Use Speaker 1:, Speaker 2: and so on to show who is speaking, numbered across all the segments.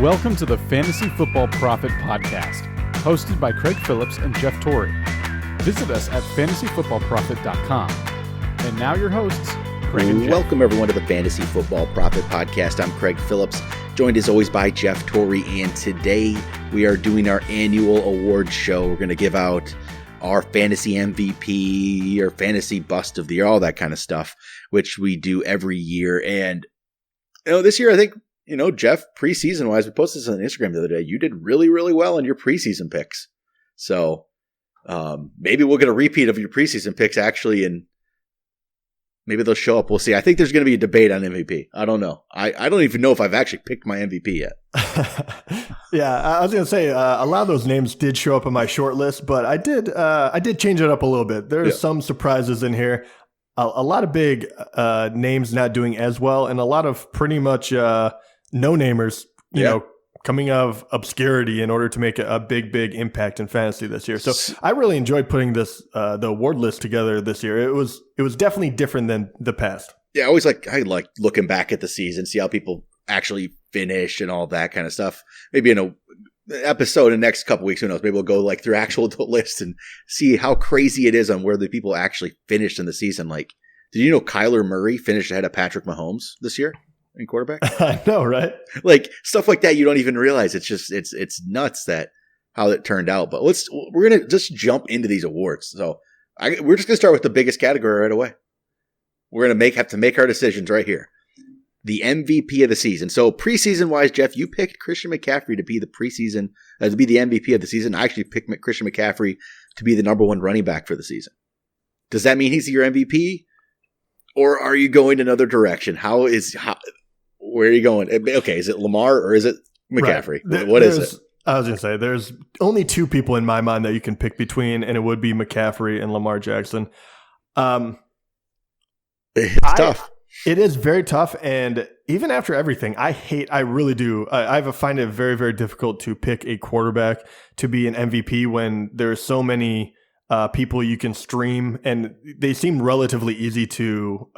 Speaker 1: Welcome to the Fantasy Football Profit Podcast, hosted by Craig Phillips and Jeff Torrey. Visit us at fantasyfootballprofit.com. And now your hosts, Craig and Jeff.
Speaker 2: Welcome everyone to the Fantasy Football Profit Podcast. I'm Craig Phillips, joined as always by Jeff Torrey, and today we are doing our annual awards show. We're going to give out our fantasy MVP, or fantasy bust of the year, all that kind of stuff, which we do every year. And this year I think, Jeff, preseason wise, we posted this on Instagram the other day. You did really, really well in your preseason picks. So maybe we'll get a repeat of your preseason picks actually, and maybe they'll show up. We'll see. I think there's going to be a debate on MVP. I don't know. I don't even know if I've actually picked my MVP yet.
Speaker 3: Yeah, I was going to say a lot of those names did show up on my short list, but I did change it up a little bit. There's some surprises in here. A lot of big names not doing as well, and a lot of pretty much no-namers, coming out of obscurity in order to make a big impact in fantasy this year. So I really enjoyed putting this the award list together this year. It was definitely different than the past.
Speaker 2: Yeah, I like looking back at the season, see how people actually finish and all that kind of stuff. Maybe in a episode in the next couple weeks, who knows? Maybe we'll go through actual lists and see how crazy it is on where the people actually finished in the season. Like, did you know Kyler Murray finished ahead of Patrick Mahomes this year in quarterback?
Speaker 3: I know, right?
Speaker 2: Like stuff like that, you don't even realize. It's just it's nuts that how it turned out. But we're gonna just jump into these awards. So we're just gonna start with the biggest category right away. We're gonna have to make our decisions right here. The MVP of the season. So preseason wise, Jeff, you picked Christian McCaffrey to be the to be the MVP of the season. I actually picked Christian McCaffrey to be the number one running back for the season. Does that mean he's your MVP? Or are you going another direction? Where are you going? Okay, is it Lamar or is it McCaffrey? Right. What is it?
Speaker 3: I was going to say, there's only two people in my mind that you can pick between, and it would be McCaffrey and Lamar Jackson.
Speaker 2: It's tough.
Speaker 3: It is very tough, and even after everything, I really do. I find it very, very difficult to pick a quarterback to be an MVP when there's so many people you can stream, and they seem relatively easy to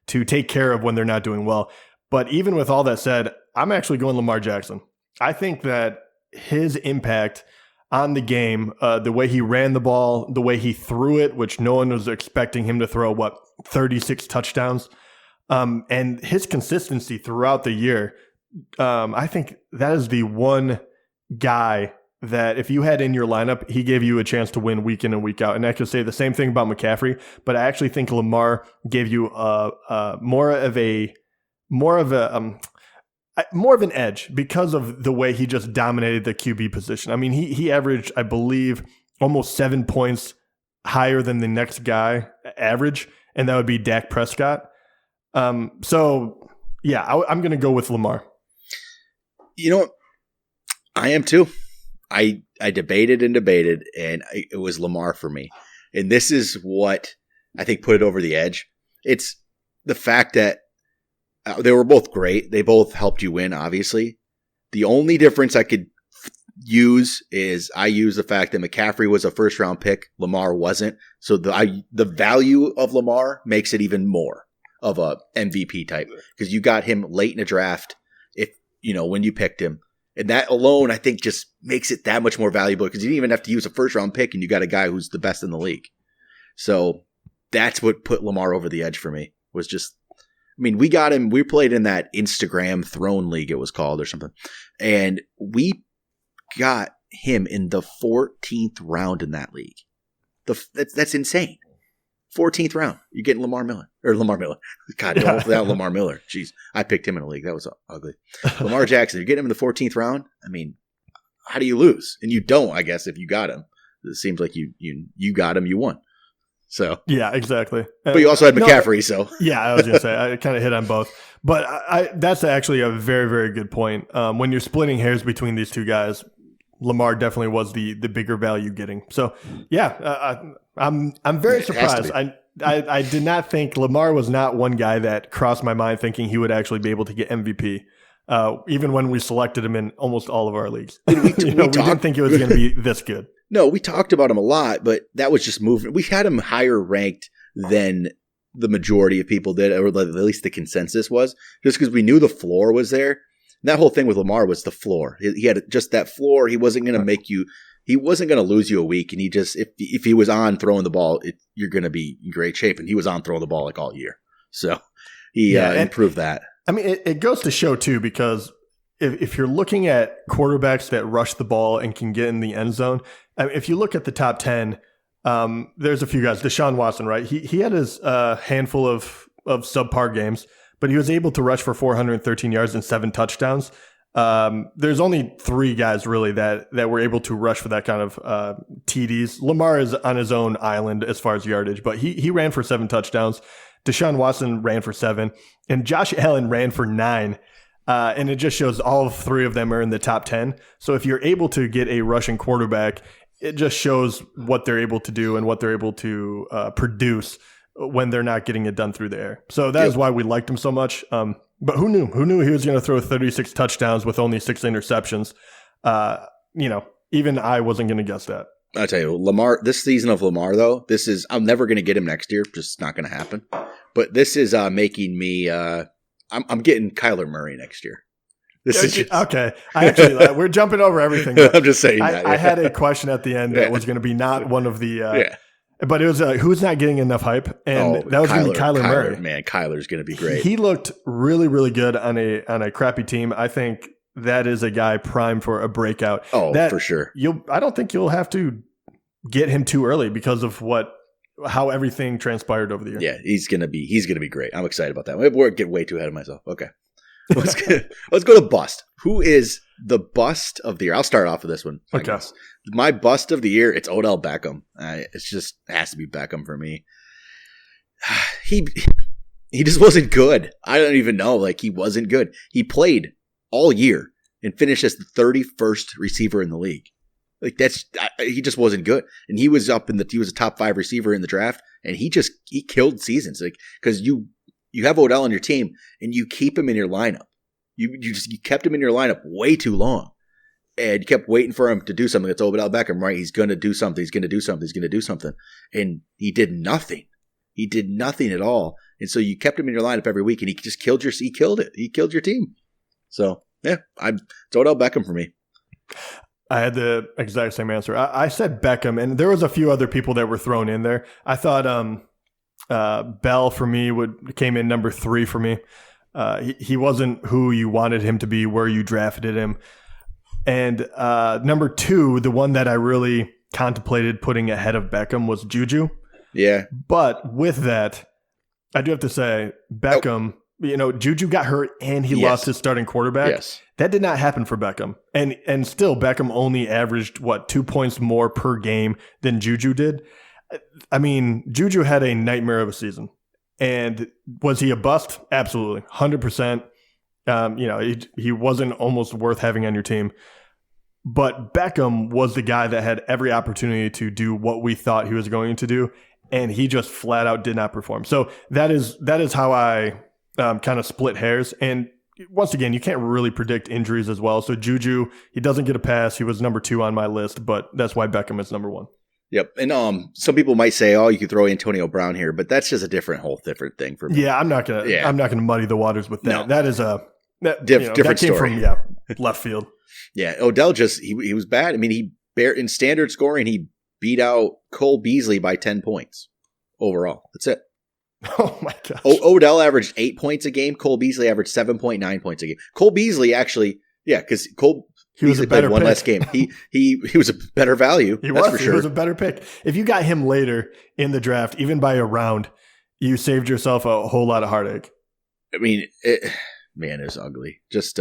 Speaker 3: take care of when they're not doing well. But even with all that said, I'm actually going Lamar Jackson. I think that his impact on the game, the way he ran the ball, the way he threw it, which no one was expecting him to throw, 36 touchdowns, and his consistency throughout the year, I think that is the one guy that if you had in your lineup, he gave you a chance to win week in and week out. And I could say the same thing about McCaffrey, but I actually think Lamar gave you more of an edge because of the way he just dominated the QB position. I mean, he averaged, I believe, almost 7 points higher than the next guy average, and that would be Dak Prescott. So, yeah, I'm going to go with Lamar.
Speaker 2: You know what? I am too. I debated, and it was Lamar for me. And this is what I think put it over the edge. It's the fact that they were both great. They both helped you win, obviously. The only difference I could use is I use the fact that McCaffrey was a first-round pick. Lamar wasn't. So the value of Lamar makes it even more of a MVP type because you got him late in the draft when you picked him. And that alone, I think, just makes it that much more valuable because you didn't even have to use a first-round pick and you got a guy who's the best in the league. So that's what put Lamar over the edge for me was just – we got him – we played in that Instagram Throne League it was called or something. And we got him in the 14th round in that league. That's insane. 14th round. You're getting Lamar Miller. God, don't without Lamar Miller. Jeez, I picked him in a league. That was ugly. Lamar Jackson. You're getting him in the 14th round. How do you lose? And you don't, I guess, if you got him. It seems like you got him, you won. So
Speaker 3: yeah, exactly.
Speaker 2: But you also had McCaffrey, so
Speaker 3: yeah, I was going to say I kind of hit on both. But that's actually a very, very good point. When you're splitting hairs between these two guys, Lamar definitely was the bigger value getting. So yeah, I'm very surprised. I did not think Lamar was not one guy that crossed my mind thinking he would actually be able to get MVP. Even when we selected him in almost all of our leagues, we didn't think it was going to be this good.
Speaker 2: No, we talked about him a lot, but that was just movement. We had him higher ranked than the majority of people did, or at least the consensus was, just because we knew the floor was there. that whole thing with Lamar was the floor. He had just that floor. He wasn't going to make you. He wasn't going to lose you a week. And he just if he was on throwing the ball, you're going to be in great shape. And he was on throwing the ball like all year. So he improved that.
Speaker 3: I mean, it goes to show too, because if you're looking at quarterbacks that rush the ball and can get in the end zone, I mean, if you look at the top 10, there's a few guys. Deshaun Watson, right? He had his handful of subpar games, but he was able to rush for 413 yards and 7 touchdowns. There's only 3 guys really that were able to rush for that kind of TDs. Lamar is on his own island as far as yardage, but he ran for 7 touchdowns. Deshaun Watson ran for 7, and Josh Allen ran for 9. And it just shows all 3 of them are in the top 10. So if you're able to get a rushing quarterback, it just shows what they're able to do and what they're able to produce when they're not getting it done through the air. So that is why we liked him so much. But who knew? Who knew he was going to throw 36 touchdowns with only 6 interceptions? Even I wasn't going to guess that.
Speaker 2: I'll tell you, Lamar, this season of Lamar, though, I'm never going to get him next year. Just not going to happen. But this is making me, I'm getting Kyler Murray next year. This is just,
Speaker 3: okay. We're jumping over everything.
Speaker 2: I'm just saying that.
Speaker 3: I had a question at the end that was going to be not one of the, but it was who's not getting enough hype, and that was going to be Kyler Murray.
Speaker 2: Man, Kyler's going to be great.
Speaker 3: He looked really, really good on a crappy team. I think that is a guy primed for a breakout.
Speaker 2: Oh, for sure.
Speaker 3: I don't think you'll have to get him too early because of how everything transpired over the year.
Speaker 2: Yeah, he's gonna be great. I'm excited about that. We're getting way too ahead of myself. Okay, let's go to bust. Who is the bust of the year? I'll start off with this one.
Speaker 3: Okay,
Speaker 2: my bust of the year. It's Odell Beckham. It has to be Beckham for me. He just wasn't good. I don't even know. Like, he wasn't good. He played all year and finished as the 31st receiver in the league. Like, he just wasn't good. And he was he was a top 5 receiver in the draft, and he killed seasons. Like, because you have Odell on your team and you keep him in your lineup. You kept him in your lineup way too long. And you kept waiting for him to do something. It's Odell Beckham, right? He's going to do something. He's going to do something. He's going to do something. And he did nothing. He did nothing at all. And so you kept him in your lineup every week, and he just killed it. He killed your team. So, yeah, it's Odell Beckham for me.
Speaker 3: I had the exact same answer. I said Beckham, and there was a few other people that were thrown in there. I thought Bell for me came in number 3 for me. He wasn't who you wanted him to be, where you drafted him. And number 2, the one that I really contemplated putting ahead of Beckham was Juju.
Speaker 2: Yeah.
Speaker 3: But with that, I do have to say Beckham, Juju got hurt and he lost his starting quarterback.
Speaker 2: Yes.
Speaker 3: That did not happen for Beckham. And still Beckham only averaged 2 points more per game than Juju did. I mean, Juju had a nightmare of a season. And was he a bust? Absolutely. 100%. He wasn't almost worth having on your team. But Beckham was the guy that had every opportunity to do what we thought he was going to do, and he just flat out did not perform. So that is how I kind of split hairs. And once again, you can't really predict injuries as well. So Juju, he doesn't get a pass. He was number 2 on my list, but that's why Beckham is number 1.
Speaker 2: Yep. And some people might say, "Oh, you could throw Antonio Brown here," but that's just a different thing for me.
Speaker 3: Yeah, I'm not gonna muddy the waters with that. No. That is different
Speaker 2: that came
Speaker 3: story from left field.
Speaker 2: Yeah, Odell he was bad. I mean, in standard scoring, he beat out Cole Beasley by 10 points overall. That's it.
Speaker 3: Oh my gosh.
Speaker 2: Odell averaged 8 points a game. Cole Beasley averaged 7.9 points a game. Cole Beasley actually, because he was a better one pick. Less game. He was a better value. He
Speaker 3: was a better pick. If you got him later in the draft, even by a round, you saved yourself a whole lot of heartache.
Speaker 2: I mean, it was ugly. Just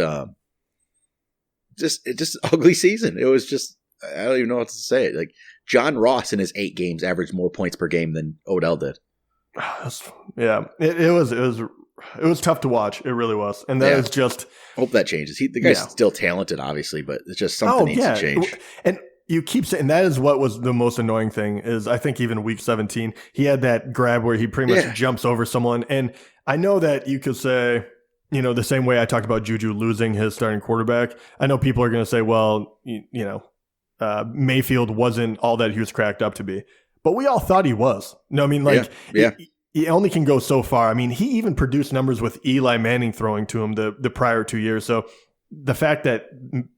Speaker 2: ugly season. It was just, I don't even know what to say. Like, John Ross in his 8 games averaged more points per game than Odell did.
Speaker 3: Yeah, it was tough to watch. It really was, and that is just.
Speaker 2: Hope that changes. The guy's still talented, obviously, but it's just something needs to change.
Speaker 3: And you keep saying that is what was the most annoying thing. Is I think even week 17 he had that grab where he pretty much jumps over someone, and I know that you could say. The same way I talked about Juju losing his starting quarterback, I know people are going to say, well, Mayfield wasn't all that he was cracked up to be. But we all thought he was. No, I mean, he only can go so far. I mean, he even produced numbers with Eli Manning throwing to him the prior 2 years. So the fact that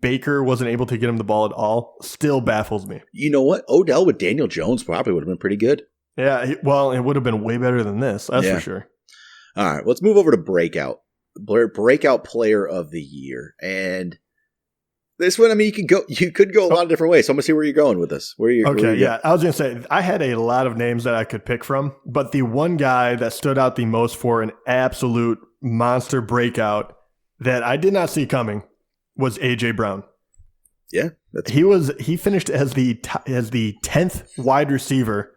Speaker 3: Baker wasn't able to get him the ball at all still baffles me.
Speaker 2: You know what? Odell with Daniel Jones probably would have been pretty good.
Speaker 3: Yeah, well, it would have been way better than this. That's for sure.
Speaker 2: All right, let's move over to breakout player of the year. And this one, I mean, you could go a lot of different ways. So I'm gonna see where you're going with this.
Speaker 3: Yeah. I was gonna say I had a lot of names that I could pick from, but the one guy that stood out the most for an absolute monster breakout that I did not see coming was AJ Brown.
Speaker 2: Yeah,
Speaker 3: he finished as the 10th wide receiver.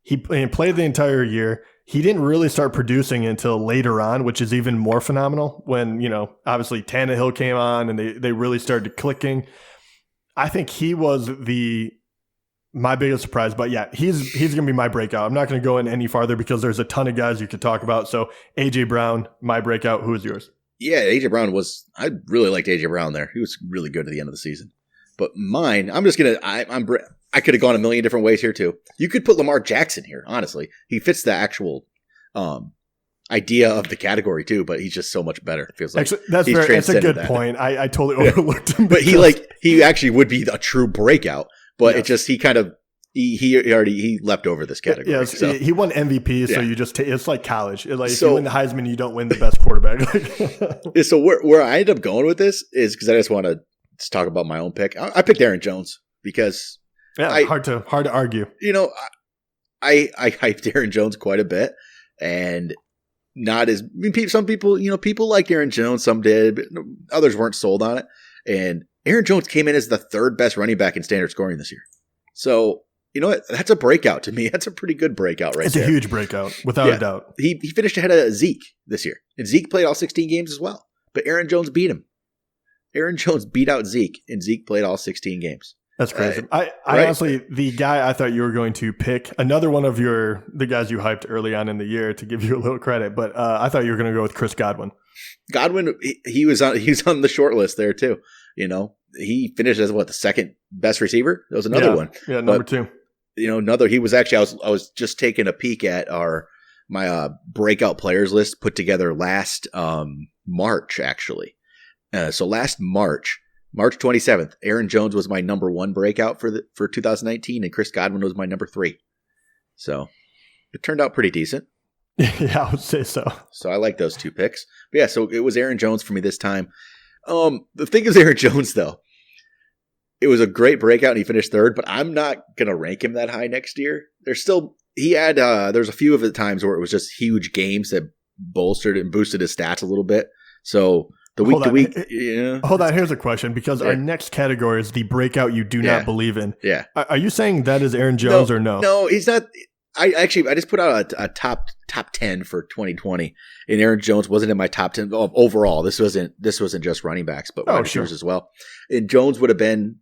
Speaker 3: He played the entire year. He didn't really start producing until later on, which is even more phenomenal when, obviously Tannehill came on and they really started clicking. I think he was my biggest surprise, but yeah, he's going to be my breakout. I'm not going to go in any farther because there's a ton of guys you could talk about. So AJ Brown, my breakout. Who is yours?
Speaker 2: Yeah, AJ Brown I really liked AJ Brown there. He was really good at the end of the season. But mine, I could have gone a million different ways here too. You could put Lamar Jackson here, honestly. He fits the actual idea of the category too, but he's just so much better. It feels like
Speaker 3: actually, that's a good point. I totally overlooked him.
Speaker 2: But he actually would be a true breakout. But it just he leapt over this category.
Speaker 3: Yes,
Speaker 2: so.
Speaker 3: he won MVP, so you just it's like college. If you win the Heisman, you don't win the best quarterback.
Speaker 2: So where I ended up going with this is because I just want to talk about my own pick. I picked Aaron Jones because
Speaker 3: hard to argue.
Speaker 2: I hyped Aaron Jones quite a bit, and some people liked Aaron Jones, some did, but others weren't sold on it. And Aaron Jones came in as the third best running back in standard scoring this year. So, you know what? That's a breakout to me. That's a pretty good breakout right there.
Speaker 3: It's a huge breakout, without a doubt.
Speaker 2: He finished ahead of Zeke this year. And Zeke played all 16 games as well. But Aaron Jones beat him. Aaron Jones beat out Zeke, and Zeke played all 16 games.
Speaker 3: That's crazy. I honestly, the guy I thought you were going to pick, another one of the guys you hyped early on in the year to give you a little credit, but I thought you were going to go with Chris Godwin.
Speaker 2: Godwin, he was on the short list there too. He finished as the second best receiver. That was another one.
Speaker 3: Yeah, number two.
Speaker 2: He was actually, I was just taking a peek at my breakout players list put together last March, actually. So last March 27th, Aaron Jones was my number one breakout for 2019, and Chris Godwin was my number 3. So it turned out pretty decent.
Speaker 3: Yeah, I would say so.
Speaker 2: So I like those two picks. But yeah, so it was Aaron Jones for me this time. The thing is, Aaron Jones, though, it was a great breakout and he finished third, but I'm not going to rank him that high next year. There's a few of the times where it was just huge games that bolstered and boosted his stats a little bit. So the week to week.
Speaker 3: Hold on. Here's a question, because our next category is the breakout you do not believe in.
Speaker 2: Yeah.
Speaker 3: Are you saying that is Aaron Jones or no?
Speaker 2: No, he's not. I just put out a top 10 for 2020, and Aaron Jones wasn't in my top 10 overall. This wasn't just running backs, but wide receivers as well. And Jones would have been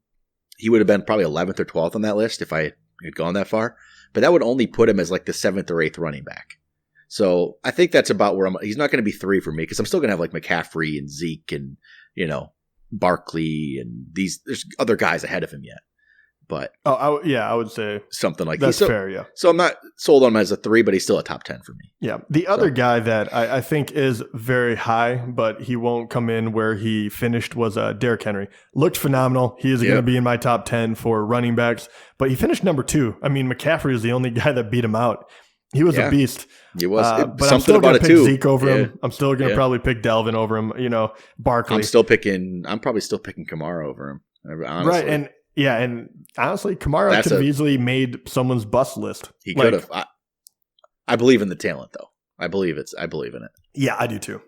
Speaker 2: probably 11th or 12th on that list if I had gone that far. But that would only put him as like the 7th or 8th running back. So I think that's about where he's not going to be 3 for me, because I'm still going to have like McCaffrey and Zeke and Barkley and there's other guys ahead of him yet. But
Speaker 3: I would say
Speaker 2: something like
Speaker 3: that's fair. Yeah.
Speaker 2: So I'm not sold on him as a 3, but he's still a top 10 for me.
Speaker 3: Yeah. The other guy that I think is very high, but he won't come in where he finished, was Derrick Henry. Looked phenomenal. He is going to be in my top 10 for running backs, but he finished number 2. I mean, McCaffrey is the only guy that beat him out. He was a beast.
Speaker 2: He was.
Speaker 3: But I'm still going to pick Zeke over him. I'm still going to probably pick Delvin over him. Barkley.
Speaker 2: I'm probably still picking Kamara over him. Honestly.
Speaker 3: Right. And honestly, Kamara could have easily made someone's bust list.
Speaker 2: He could have. I believe in the talent, though. I believe in it.
Speaker 3: Yeah, I do too.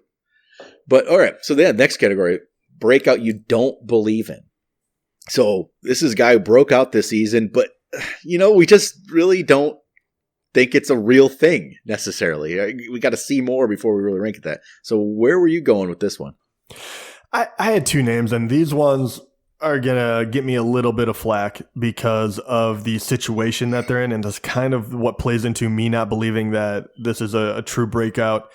Speaker 2: But all right, so then next category, breakout you don't believe in. So this is a guy who broke out this season, but we just really don't think it's a real thing necessarily. We got to see more before we really rank it that. So where were you going with this one?
Speaker 3: I had 2 names, and these ones are going to get me a little bit of flack because of the situation that they're in, and that's kind of what plays into me not believing that this is a true breakout.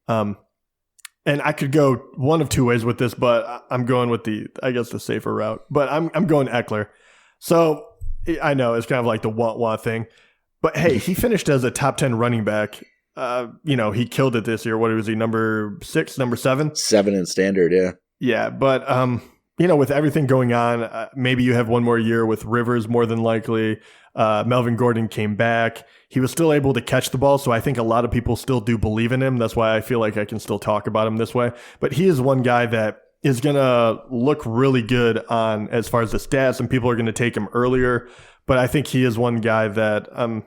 Speaker 3: And I could go one of 2 ways with this, but I'm going with the safer route. But I'm going Eckler. So I know it's kind of like the want thing, but hey, he finished as a top 10 running back. He killed it this year. What was he, number 6, number 7?
Speaker 2: 7 in standard, yeah.
Speaker 3: Yeah, but with everything going on, maybe you have one more year with Rivers more than likely. Melvin Gordon came back. He was still able to catch the ball, so I think a lot of people still do believe in him. That's why I feel like I can still talk about him this way. But he is one guy that is going to look really good on as far as the stats, and people are going to take him earlier. But I think he is one guy that I'm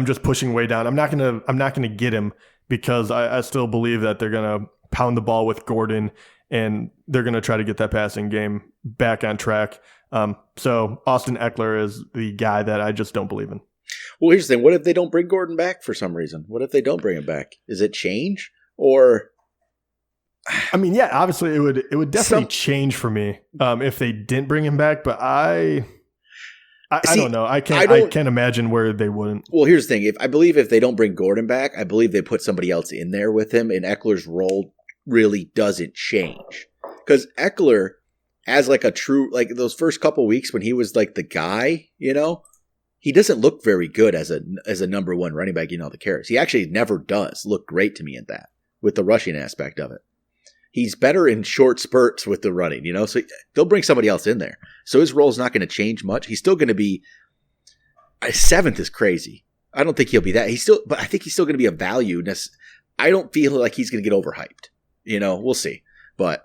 Speaker 3: just pushing way down. I'm not gonna get him because I still believe that they're gonna pound the ball with Gordon, and they're going to try to get that passing game back on track. So Austin Eckler is the guy that I just don't believe in.
Speaker 2: Well, here's the thing. What if they don't bring Gordon back for some reason? What if they don't bring him back? Is it change or?
Speaker 3: I mean, yeah, obviously it would definitely change for me if they didn't bring him back, but I don't know. I can't imagine where they wouldn't.
Speaker 2: Well, here's the thing. I believe if they don't bring Gordon back, I believe they put somebody else in there with him, and Eckler's role really doesn't change. Because Eckler, as like a true, like those first couple weeks when he was like the guy, he doesn't look very good as a number one running back, the carries. He actually never does look great to me at that with the rushing aspect of it. He's better in short spurts with the running, so they'll bring somebody else in there. So his role is not going to change much. He's still going to be, 7th is crazy. I don't think he'll be that. But I think he's still going to be a value. I don't feel like he's going to get overhyped. We'll see. But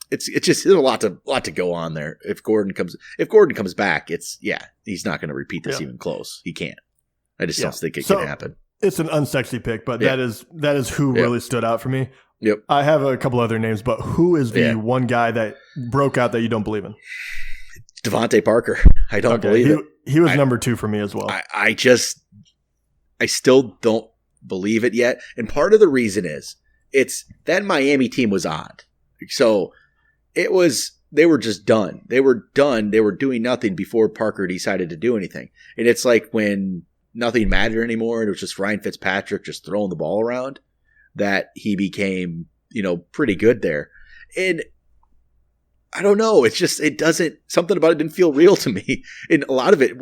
Speaker 2: it's just there's a lot to go on there. If Gordon comes back, he's not going to repeat this even close. He can't. I just don't think it can happen.
Speaker 3: It's an unsexy pick, but that is who really stood out for me.
Speaker 2: Yep.
Speaker 3: I have a couple other names, but who is the one guy that broke out that you don't believe in?
Speaker 2: Devontae Parker. I don't believe it.
Speaker 3: He was number 2 for me as well.
Speaker 2: I still don't believe it yet. And part of the reason is it's that Miami team was odd. So they were just done. They were done. They were doing nothing before Parker decided to do anything. And it's like when nothing mattered anymore and it was just Ryan Fitzpatrick just throwing the ball around that he became, pretty good there. And I don't know. It's just, something about it didn't feel real to me. And a lot of it,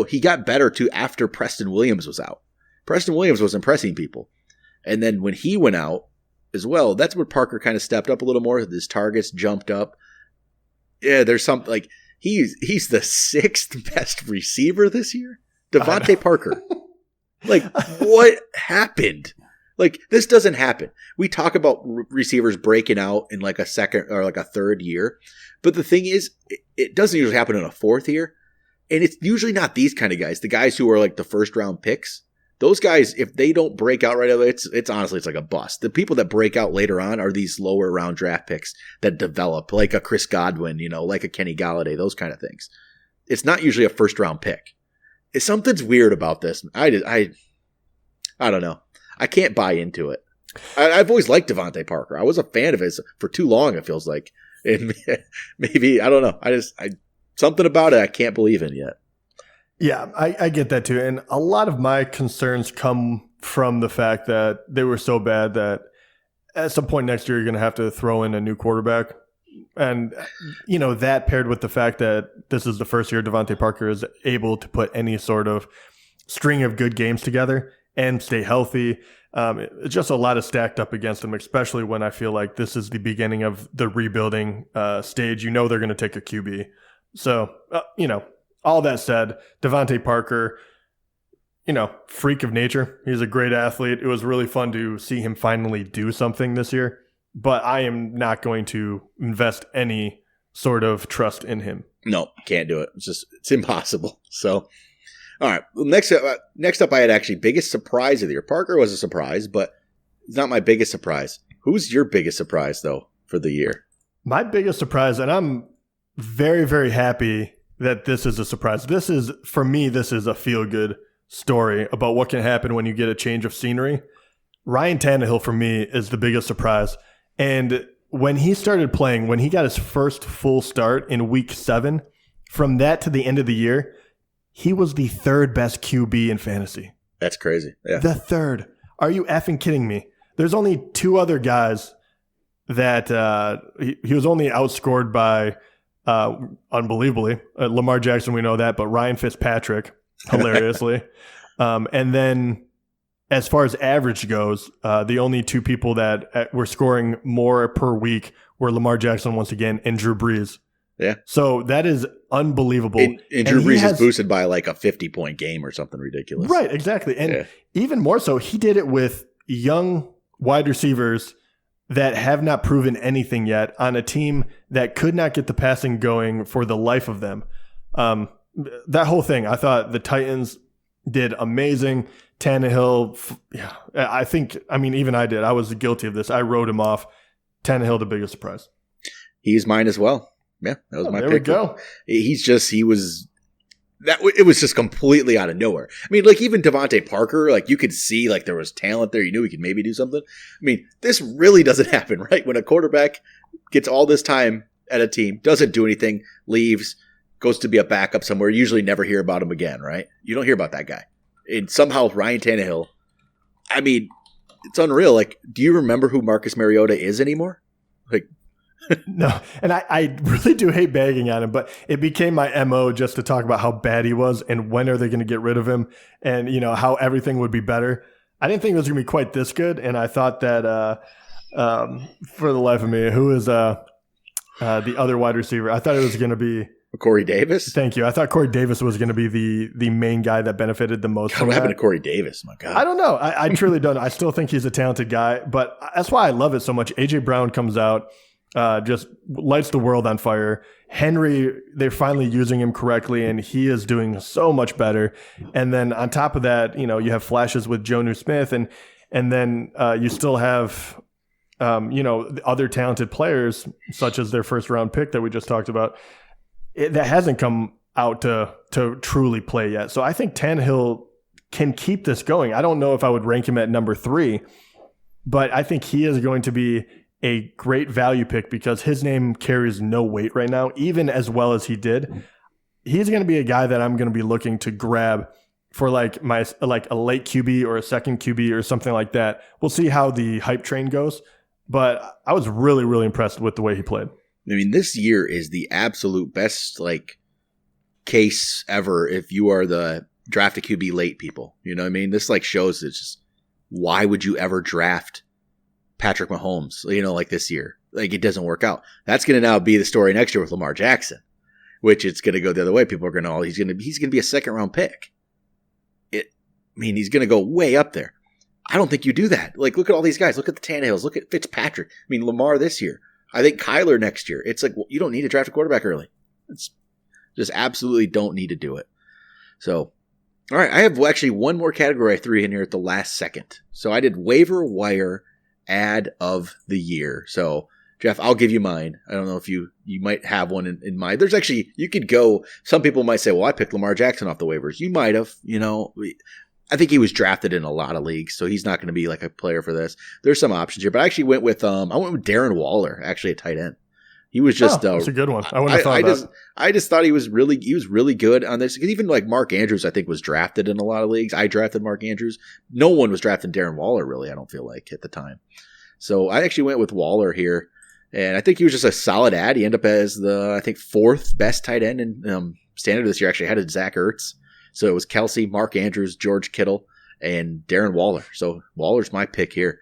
Speaker 2: he got better too after Preston Williams was out. Preston Williams was impressing people. And then when he went out as well, that's where Parker kind of stepped up a little more. His targets jumped up. Yeah, there's something like he's the 6th best receiver this year. Devontae Parker. Like, what happened? Like, this doesn't happen. We talk about receivers breaking out in like a second or like a third year. But the thing is, it doesn't usually happen in a 4th year. And it's usually not these kind of guys. The guys who are like the first round picks. Those guys, if they don't break out right away, it's honestly, it's like a bust. The people that break out later on are these lower round draft picks that develop, like a Chris Godwin, like a Kenny Galladay, those kind of things. It's not usually a first round pick. Something's weird about this. I don't know. I can't buy into it. I've always liked Devontae Parker. I was a fan of his for too long, it feels like. And maybe, I don't know. Something about it I can't believe in yet.
Speaker 3: Yeah, I get that too. And a lot of my concerns come from the fact that they were so bad that at some point next year, you're going to have to throw in a new quarterback. And, that paired with the fact that this is the first year Devontae Parker is able to put any sort of string of good games together and stay healthy. It's just a lot of stacked up against him, especially when I feel like this is the beginning of the rebuilding stage. They're going to take a QB. So, all that said, Devontae Parker, freak of nature. He's a great athlete. It was really fun to see him finally do something this year, but I am not going to invest any sort of trust in him.
Speaker 2: No, can't do it. It's impossible. So, all right. Well, next up, I had actually biggest surprise of the year. Parker was a surprise, but it's not my biggest surprise. Who's your biggest surprise, though, for the year?
Speaker 3: My biggest surprise, and I'm very, very happy that this is a surprise. For me, this is a feel-good story about what can happen when you get a change of scenery. Ryan Tannehill, for me, is the biggest surprise. And when he started playing, when he got his first full start in week 7, from that to the end of the year, he was the 3rd best QB in fantasy.
Speaker 2: That's crazy. Yeah.
Speaker 3: The 3rd. Are you effing kidding me? There's only 2 other guys that he was only outscored by, unbelievably, Lamar Jackson, we know that, but Ryan Fitzpatrick, hilariously. And then as far as average goes, the only two people that were scoring more per week were Lamar Jackson once again and Drew Brees.
Speaker 2: Yeah.
Speaker 3: So that is unbelievable.
Speaker 2: And Drew Brees is boosted by like a 50-point game or something ridiculous.
Speaker 3: Right, exactly. And even more so, he did it with young wide receivers that have not proven anything yet on a team that could not get the passing going for the life of them. That whole thing, I thought the Titans did amazing. Tannehill, even I did. I was guilty of this. I wrote him off. Tannehill, the biggest surprise.
Speaker 2: He's mine as well. Yeah, that was my pick.
Speaker 3: There we go.
Speaker 2: It was just completely out of nowhere. I mean, like even Devontae Parker, like you could see like there was talent there. You knew he could maybe do something. I mean, this really doesn't happen, right? When a quarterback gets all this time at a team, doesn't do anything, leaves, goes to be a backup somewhere, you usually never hear about him again, right? You don't hear about that guy. And somehow Ryan Tannehill, I mean, it's unreal. Like, do you remember who Marcus Mariota is anymore? Like,
Speaker 3: no, and I really do hate bagging on him, but it became my MO just to talk about how bad he was and when are they going to get rid of him and, how everything would be better. I didn't think it was going to be quite this good, and I thought that for the life of me, who is the other wide receiver? I thought it was going to be
Speaker 2: Corey Davis.
Speaker 3: Thank you. I thought Corey Davis was going to be the main guy that benefited the most.
Speaker 2: What happened to Corey Davis? My God.
Speaker 3: I don't know. I truly don't know. I still think he's a talented guy, but that's why I love it so much. A.J. Brown comes out. Just lights the world on fire. Henry, they're finally using him correctly, and he is doing so much better. And then on top of that, you have flashes with Jonnu Smith, and then you still have, the other talented players, such as their first round pick that we just talked about, that hasn't come out to truly play yet. So I think Tannehill can keep this going. I don't know if I would rank him at number 3, but I think he is going to be a great value pick because his name carries no weight right now, even as well as he did. He's going to be a guy that I'm going to be looking to grab for a late QB or a second QB or something like that. We'll see how the hype train goes, but I was really, really impressed with the way he played.
Speaker 2: I mean, this year is the absolute best case ever if you are the draft a QB late people. You know what I mean? This shows it's just why would you ever draft Patrick Mahomes, like this year? It doesn't work out. That's going to now be the story next year with Lamar Jackson, which it's going to go the other way. People are going to, he's going to be a second round pick. He's going to go way up there. I don't think you do that. Look at all these guys. Look at the Tannehills. Look at Fitzpatrick. Lamar this year. I think Kyler next year. It's you don't need to draft a quarterback early. It's just absolutely don't need to do it. So, all right. I have actually one more category I threw in here at the last second. So I did waiver wire ad of the year. So Jeff, I'll give you mine. I don't know if you might have one in mind. There's actually, you could go, some people might say, well, I picked Lamar Jackson off the waivers. You might have, I think he was drafted in a lot of leagues, so he's not going to be a player for this. There's some options here, but I actually went with Darren Waller, actually at tight end. He was just
Speaker 3: that's a good one. I wouldn't have thought that.
Speaker 2: I just thought he was really good on this. Because even Mark Andrews, I think, was drafted in a lot of leagues. I drafted Mark Andrews. No one was drafting Darren Waller, really, I don't feel like, at the time. So I actually went with Waller here. And I think he was just a solid ad. He ended up as the, I think, 4th best tight end in standard this year. Actually ahead of Zach Ertz. So it was Kelsey, Mark Andrews, George Kittle, and Darren Waller. So Waller's my pick here.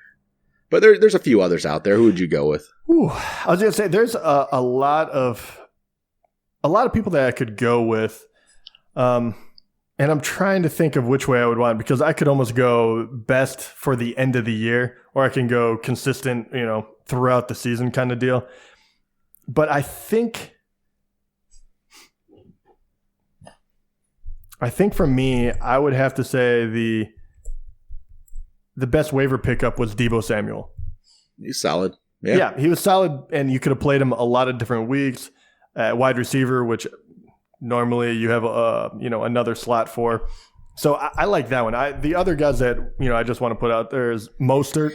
Speaker 2: But there's a few others out there. Who would you go with?
Speaker 3: Ooh, I was going to say there's a lot of people that I could go with, and I'm trying to think of which way I would want, because I could almost go best for the end of the year, or I can go consistent, throughout the season kind of deal. But I think for me, I would have to say the best waiver pickup was Deebo Samuel.
Speaker 2: He's solid. Yeah,
Speaker 3: he was solid, and you could have played him a lot of different weeks at wide receiver, which normally you have another slot for. So I like that one. The other guys that I just want to put out there is Mostert.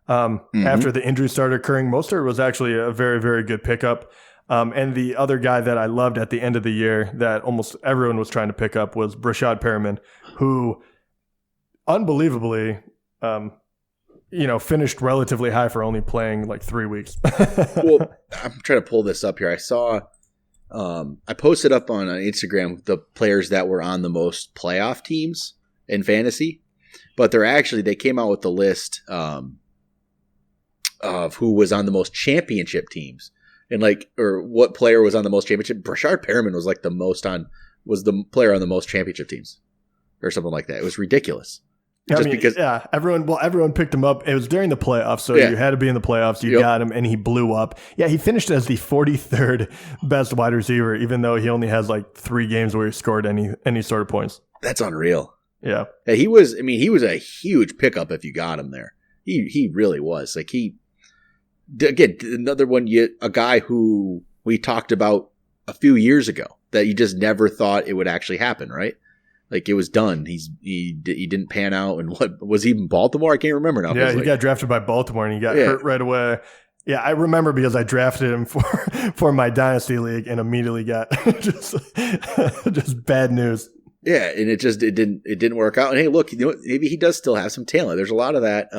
Speaker 3: After the injury started occurring, Mostert was actually a very, very good pickup. And the other guy that I loved at the end of the year that almost everyone was trying to pick up was Brashad Perriman, who unbelievably finished relatively high for only playing 3 weeks.
Speaker 2: Well, I'm trying to pull this up here. I saw, I posted up on Instagram the players that were on the most playoff teams in fantasy. but they came out with the list of who was on the most championship teams, and or what player was on the most championship. Brashard Perriman was was the player on the most championship teams, or something like that. It was ridiculous.
Speaker 3: Everyone picked him up. It was during the playoffs, so you had to be in the playoffs. You got him, and he blew up. Yeah, he finished as the 43rd best wide receiver, even though he only has 3 games where he scored any sort of points.
Speaker 2: That's unreal.
Speaker 3: Yeah,
Speaker 2: he was a huge pickup if you got him there. He really was. Again, another one, a guy who we talked about a few years ago that you just never thought it would actually happen, right? It was done. He didn't pan out. And what was he in Baltimore? I can't remember now.
Speaker 3: Yeah, he got drafted by Baltimore and he got hurt right away. Yeah, I remember because I drafted him for my dynasty league and immediately got just bad news.
Speaker 2: Yeah, and it didn't work out. And hey, look, maybe he does still have some talent. There's a lot of that.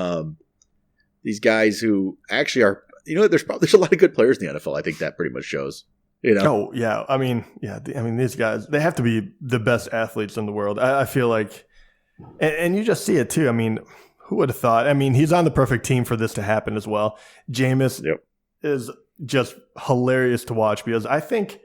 Speaker 2: These guys who actually are, there's a lot of good players in the NFL. I think that pretty much shows.
Speaker 3: Oh yeah. I mean, these guys, they have to be the best athletes in the world. I feel like, and you just see it too. I mean, who would have thought? I mean, he's on the perfect team for this to happen as well. Jameis is just hilarious to watch because I think,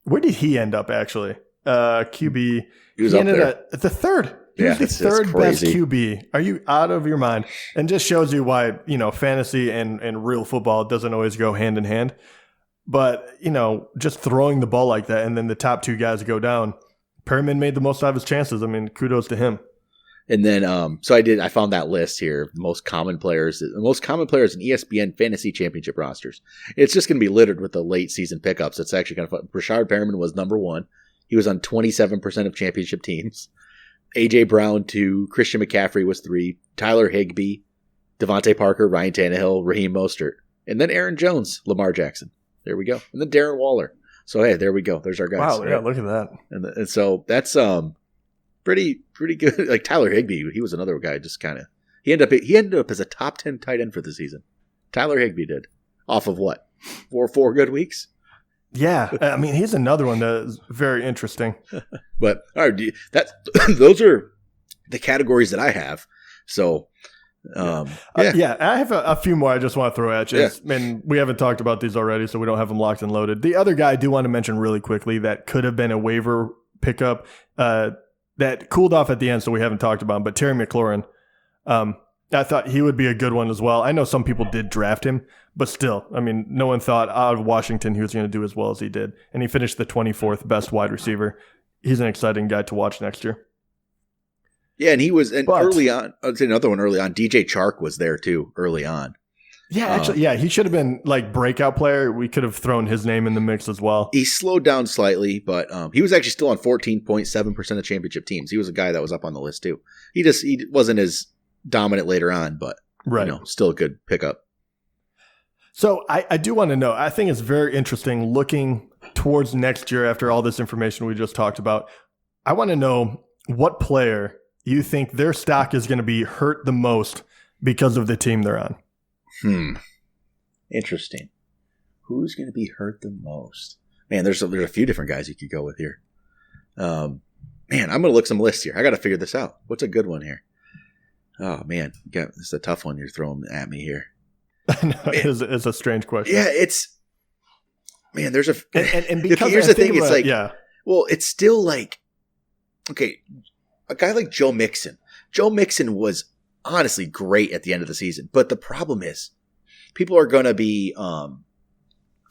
Speaker 3: where did he end up actually? QB.
Speaker 2: He ended
Speaker 3: up at the third. He was the third best QB. Are you out of your mind? And just shows you why, fantasy and real football doesn't always go hand in hand. But, just throwing the ball like that and then the top 2 guys go down, Perriman made the most out of his chances. I mean, kudos to him.
Speaker 2: And then, I found that list here, the most common players in ESPN fantasy championship rosters. It's just going to be littered with the late season pickups. It's actually kind of fun. Brashard Perriman was number 1. He was on 27% of championship teams. A.J. Brown 2, Christian McCaffrey was 3, Tyler Higbee, Devontae Parker, Ryan Tannehill, Raheem Mostert, and then Aaron Jones, Lamar Jackson. There we go. And then Darren Waller. So, hey, there we go. There's our guys.
Speaker 3: Wow, yeah, look at that.
Speaker 2: And so that's pretty good. Tyler Higbee, he was another guy he ended up as a top 10 tight end for the season. Tyler Higbee did. Off of what? Four good weeks?
Speaker 3: Yeah, I mean, he's another one that is very interesting.
Speaker 2: But all right, those are the categories that I have. So,
Speaker 3: I have a few more I just want to throw at you. Yeah. And we haven't talked about these already, so we don't have them locked and loaded. The other guy I do want to mention really quickly that could have been a waiver pickup that cooled off at the end, so we haven't talked about him, but Terry McLaurin. I thought he would be a good one as well. I know some people did draft him, but still, I mean, no one thought out of Washington he was going to do as well as he did. And he finished the 24th best wide receiver. He's an exciting guy to watch next year.
Speaker 2: Yeah, and early on, I'd say another one early on, DJ Chark was there too, early on.
Speaker 3: Yeah, actually, he should have been breakout player. We could have thrown his name in the mix as well.
Speaker 2: He slowed down slightly, but he was actually still on 14.7% of championship teams. He was a guy that was up on the list too. He wasn't as dominant later on, but still a good pickup.
Speaker 3: So I do want to know, I think it's very interesting looking towards next year after all this information we just talked about. I want to know what player you think their stock is going to be hurt the most because of the team they're on.
Speaker 2: Interesting. Who's going to be hurt the most? Man, there's a few different guys you could go with here. Man, I'm going to look some lists here. I got to figure this out. What's a good one here? Oh, man. This is a tough one you're throwing at me here.
Speaker 3: No, it's a strange question.
Speaker 2: Yeah, it's... Man, there's a...
Speaker 3: And because
Speaker 2: here's the thing. It's well, it's still okay, a guy like Joe Mixon. Joe Mixon was honestly great at the end of the season. But the problem is people are going to be...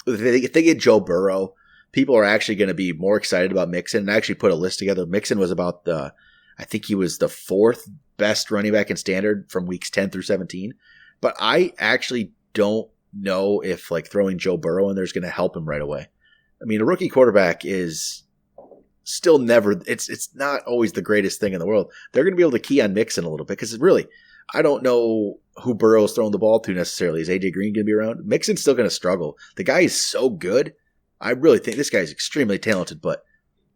Speaker 2: if they get Joe Burrow, people are actually going to be more excited about Mixon. And I actually put a list together. Mixon was about I think he was the 4th best running back in standard from weeks 10 through 17. But I actually don't know if throwing Joe Burrow in there is going to help him right away. I mean, a rookie quarterback is still never – it's not always the greatest thing in the world. They're going to be able to key on Mixon a little bit because really I don't know who Burrow's throwing the ball to necessarily. Is A.J. Green going to be around? Mixon's still going to struggle. The guy is so good. I really think this guy is extremely talented, but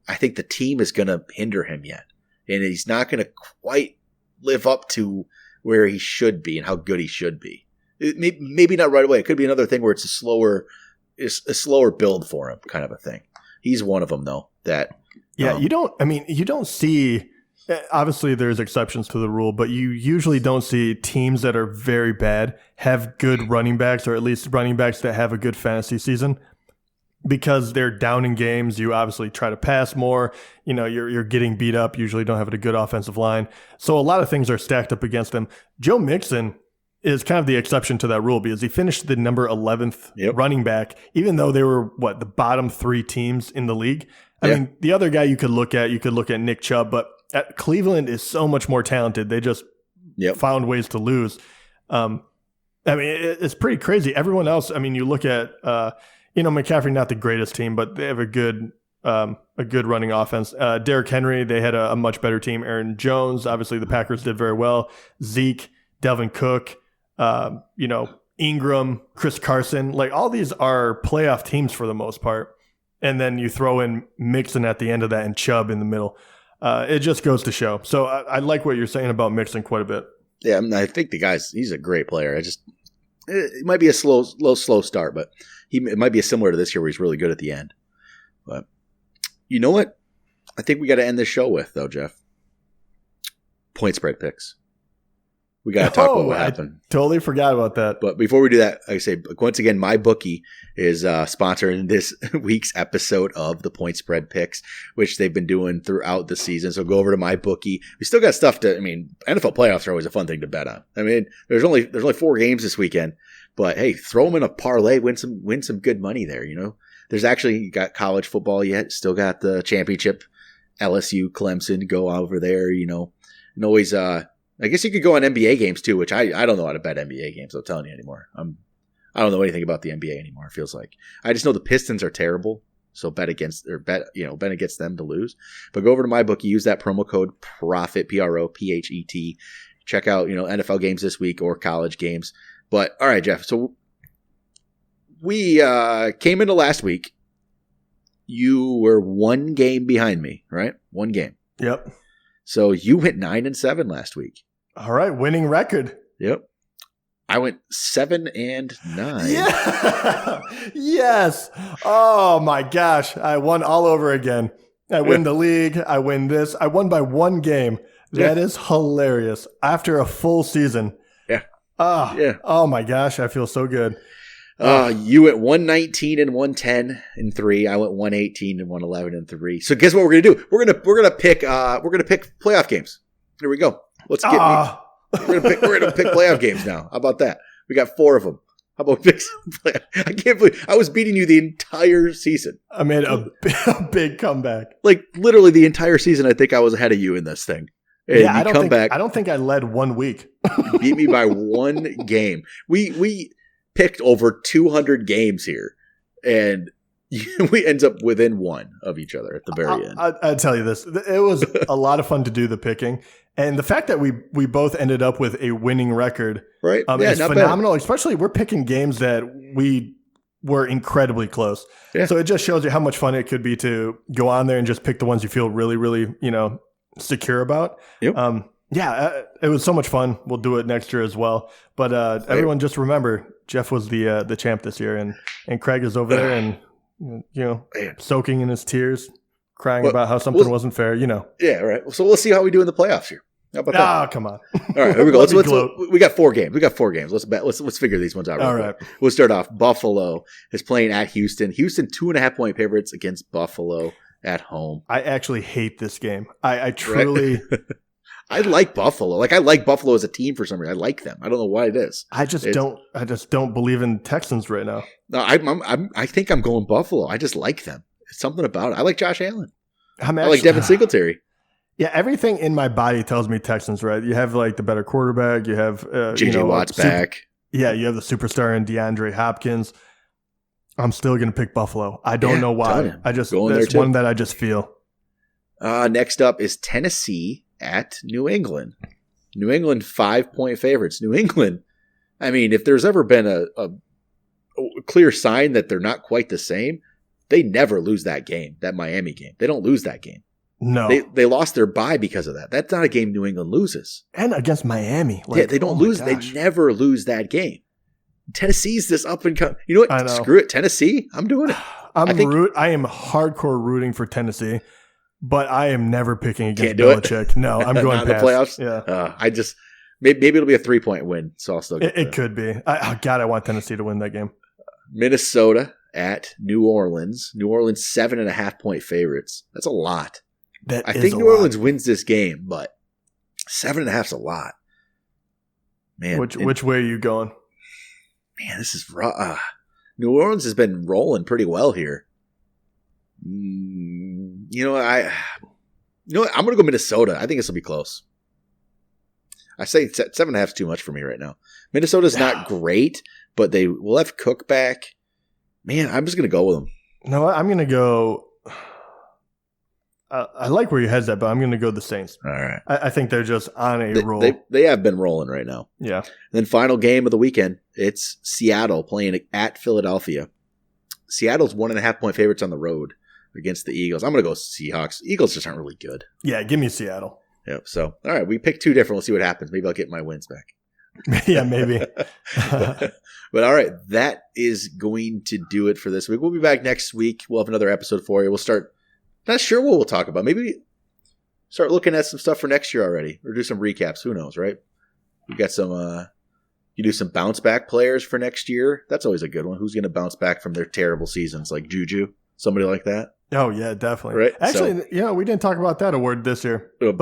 Speaker 2: I think the team is going to hinder him yet. And he's not going to quite live up to where he should be and how good he should be. Maybe not right away. It could be another thing where it's a slower build for him kind of a thing. He's one of them though. That
Speaker 3: you don't see Obviously, there's exceptions to the rule, but you usually don't see teams that are very bad have good running backs, or at least running backs that have a good fantasy season. Because they're down in games, you obviously try to pass more. You're getting beat up. Usually don't have a good offensive line. So a lot of things are stacked up against him. Joe Mixon is kind of the exception to that rule because he finished the number 11th running back, even though they were, the bottom 3 teams in the league. I mean, the other guy you could look at Nick Chubb, but Cleveland is so much more talented. They just found ways to lose. It's pretty crazy. Everyone else, you look at McCaffrey, not the greatest team, but they have a good running offense. Derrick Henry, they had a much better team. Aaron Jones, obviously the Packers did very well. Zeke, Delvin Cook, Ingram, Chris Carson, all these are playoff teams for the most part. And then you throw in Mixon at the end of that and Chubb in the middle. It just goes to show. So I like what you're saying about Mixon quite a bit.
Speaker 2: Yeah, I think he's a great player. It might be a slow start, but it might be similar to this year where he's really good at the end. But you know what? I think we got to end this show with, though, Jeff. Point spread picks. We got to talk about what happened.
Speaker 3: I totally forgot about that.
Speaker 2: But before we do that, like I say, once again, MyBookie is sponsoring this week's episode of the Point Spread Picks, which they've been doing throughout the season. So go over to MyBookie. We still got stuff NFL playoffs are always a fun thing to bet on. There's only 4 games this weekend, but hey, throw them in a parlay, win some good money there. There's actually, you got college football yet, still got the championship, LSU, Clemson, go over there. And always, I guess you could go on NBA games too, which I don't know how to bet NBA games. I'm telling you anymore. I don't know anything about the NBA anymore. It feels like I just know the Pistons are terrible, so bet against them to lose. But go over to MyBookie, use that promo code PROPHET, PROPHET. Check out NFL games this week or college games. But all right, Jeff. So we came into last week. You were 1 game behind me, right? 1 game.
Speaker 3: Yep.
Speaker 2: So you went 9-7 last week.
Speaker 3: All right, winning record.
Speaker 2: Yep. I went 7-9.
Speaker 3: Yeah. Yes. Oh my gosh. I won all over again. I win the league. I win this. I won by 1 game. That is hilarious. After a full season.
Speaker 2: Yeah.
Speaker 3: Oh my gosh. I feel so good.
Speaker 2: You went 119-110-3. I went 118-111-3. So guess what we're gonna do? We're gonna pick playoff games. Here we go. Let's get. We're gonna pick playoff games now. How about that? We got 4 of them. How about pick some playoff? I can't believe I was beating you the entire season.
Speaker 3: I made a big comeback.
Speaker 2: Literally the entire season. I think I was ahead of you in this thing. And
Speaker 3: I don't think I led 1 week.
Speaker 2: You beat me by 1 game. We picked over 200 games here, and we end up within 1 of each other at the very end.
Speaker 3: I'll tell you this. It was a lot of fun to do the picking. And the fact that we both ended up with a winning record
Speaker 2: is
Speaker 3: phenomenal. Bad. Especially we're picking games that we were incredibly close. Yeah. So it just shows you how much fun it could be to go on there and just pick the ones you feel really, really, secure about.
Speaker 2: Yep.
Speaker 3: It was so much fun. We'll do it next year as well. But everyone just remember, Jeff was the champ this year, and Craig is over there and soaking in his tears, crying about how something wasn't fair.
Speaker 2: Yeah, right. So we'll see how we do in the playoffs here. How about that?
Speaker 3: Come on.
Speaker 2: All right, here we go. We got 4 games. Let's bet. Let's figure these ones out.
Speaker 3: All right.
Speaker 2: We'll start off. Buffalo is playing at Houston. Houston 2.5-point favorites against Buffalo at home.
Speaker 3: I actually hate this game. I truly.
Speaker 2: Right? I like Buffalo. I like Buffalo as a team for some reason. I like them. I don't know why it is.
Speaker 3: I just don't believe in Texans right now.
Speaker 2: No, I think I'm going Buffalo. I just like them. It's something about it. I like Josh Allen. I like Devin Singletary.
Speaker 3: Yeah, everything in my body tells me Texans, right? You have the better quarterback. You have
Speaker 2: J.J. Watt's back.
Speaker 3: Yeah, you have the superstar in DeAndre Hopkins. I'm still going to pick Buffalo. I don't know why. That's one that I just feel.
Speaker 2: Next up is Tennessee at New England. New England 5-point favorites. New England, if there's ever been a clear sign that they're not quite the same, they never lose that game, that Miami game. They don't lose that game.
Speaker 3: No.
Speaker 2: They lost their bye because of that. That's not a game New England loses.
Speaker 3: And against Miami.
Speaker 2: They don't lose. They never lose that game. Tennessee's this up and come. You know what?
Speaker 3: I know.
Speaker 2: Screw it. Tennessee. I'm doing it.
Speaker 3: I am hardcore rooting for Tennessee. but I am never picking against
Speaker 2: Can't do it?
Speaker 3: Belichick. No, I'm going
Speaker 2: Not in the
Speaker 3: past.
Speaker 2: playoffs?
Speaker 3: Yeah.
Speaker 2: I just maybe it'll be a 3-point win, so I'll still get
Speaker 3: It could be. God, I want Tennessee to win that game.
Speaker 2: Minnesota at New Orleans. New Orleans 7.5-point favorites. That's a lot. I think New Orleans wins this game, but 7.5 is a lot. Man,
Speaker 3: which way are you going?
Speaker 2: Man, this is raw. New Orleans has been rolling pretty well here. I'm going to go Minnesota. I think this will be close. I say 7.5 is too much for me right now. Minnesota's not great, but they will have Cook back. Man, I'm just going to go with them.
Speaker 3: No, I'm going to go. I like where your head's at, but I'm going to go the Saints.
Speaker 2: All right.
Speaker 3: I think they're just on a roll.
Speaker 2: They have been rolling right now.
Speaker 3: Yeah.
Speaker 2: And then final game of the weekend, it's Seattle playing at Philadelphia. Seattle's 1.5-point favorites on the road against the Eagles. I'm going to go Seahawks. Eagles just aren't really good.
Speaker 3: Yeah, give me Seattle.
Speaker 2: Yep. So, all right, we picked two different. We'll see what happens. Maybe I'll get my wins back.
Speaker 3: Yeah, maybe.
Speaker 2: But all right, that is going to do it for this week. We'll be back next week. We'll have another episode for you. We'll start. Not sure what we'll talk about. Maybe start looking at some stuff for next year already, or do some recaps. Who knows, right? We got some. You do some bounce back players for next year. That's always a good one. Who's going to bounce back from their terrible seasons, like Juju, somebody like that?
Speaker 3: Oh yeah, definitely.
Speaker 2: Right.
Speaker 3: Actually, we didn't talk about that award this year. But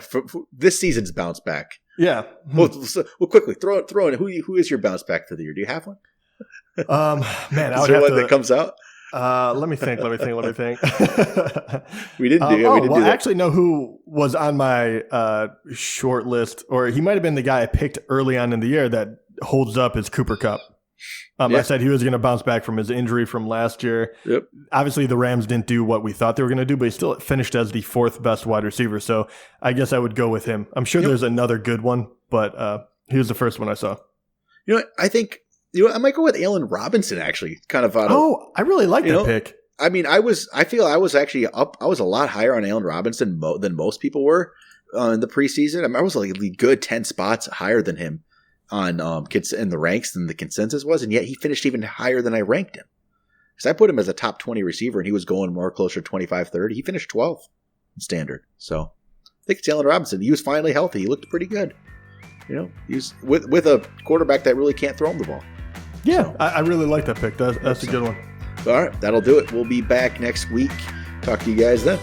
Speaker 2: For this season's bounce back.
Speaker 3: Yeah.
Speaker 2: Well, quickly throw in who is your bounce back for the year? Do you have one?
Speaker 3: Man,
Speaker 2: is there one that comes out?
Speaker 3: Let me think.
Speaker 2: We didn't do that.
Speaker 3: I actually know who was on my short list, or he might have been the guy I picked early on in the year that holds up is Cooper Kupp. I said he was going to bounce back from his injury from last year.
Speaker 2: Yep.
Speaker 3: Obviously, the Rams didn't do what we thought they were going to do, but he still finished as the 4th best wide receiver. So I guess I would go with him. I'm sure there's another good one, but he was the first one I saw.
Speaker 2: You know what? I think I might go with Allen Robinson, actually. Kind of out of,
Speaker 3: I really like that pick.
Speaker 2: I mean, I feel I was actually up. I was a lot higher on Allen Robinson than most people were in the preseason. I mean, I was like a good 10 spots higher than him on in the ranks than the consensus was, and yet he finished even higher than I ranked him. Because I put him as a top 20 receiver, and he was going more closer to 25, 30. He finished 12th in standard. So I think it's Allen Robinson. He was finally healthy. He looked pretty good. He was with a quarterback that really can't throw him the ball.
Speaker 3: Yeah, so, I really like that pick. That's a good one.
Speaker 2: All right, that'll do it. We'll be back next week. Talk to you guys then.